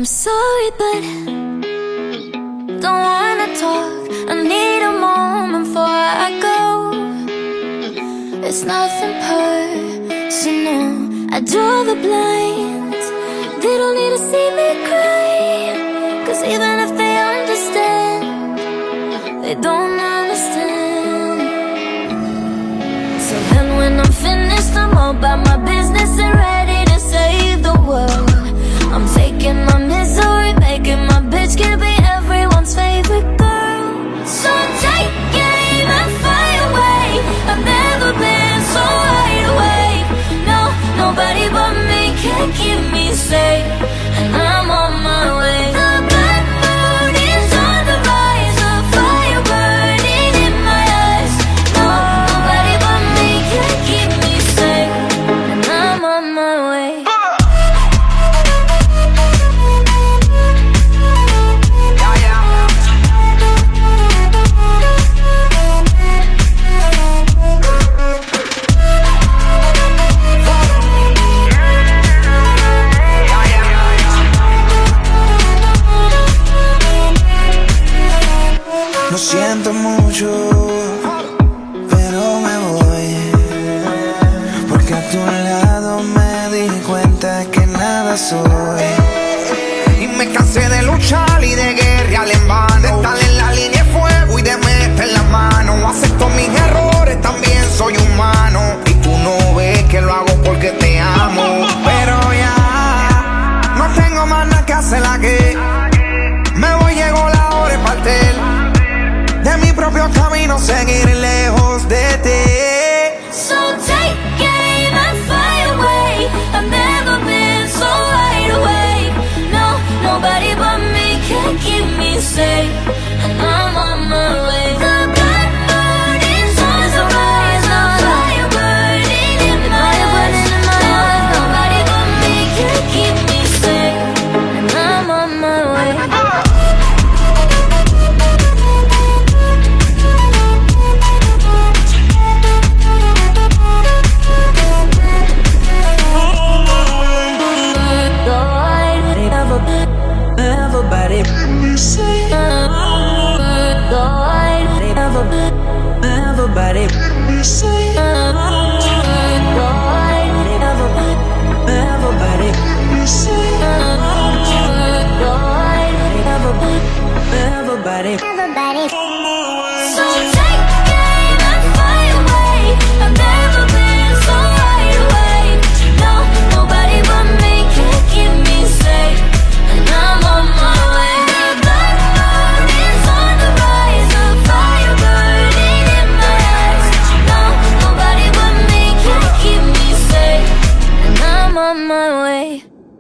I'm sorry, but don't wanna talk. I need a moment before I go. It's nothing personal. I draw the blinds. They don't need to see me cry, 'cause even if they understand, they don't understand. So then when I'm finished, I'm all about my business and ready to save the world. I'm taking my misery, making my bitch can be everyone's favorite girl. So take aim and fly away. I've never been so wide awake. No, nobody but me can keep me safe, and I'm on my way. The bad mood is on the rise, a fire burning in my eyes. No, nobody but me can keep me safe, and I'm on my way. Lo siento mucho, pero me voy, porque a tu lado me di cuenta que nada soy. Y me cansé de luchar y de guerrear en vano, de estar en la línea de fuego y de meter la mano. Acepto mis errores, también soy humano, y tú no ves que lo hago porque te amo. Pero ya no tengo más nada que hacer aquí. Me voy, llegó la hora de partir de mi propio camino, seguir lejos de ti. So take aim and fly away. I've never been so wide awake. No, nobody but me can keep me safe, and I'm on my way. The bad mood is on the rise, a fire burning in my eyes. Nobody but me can keep me safe, and I'm on my way. Everybody, everybody, everybody,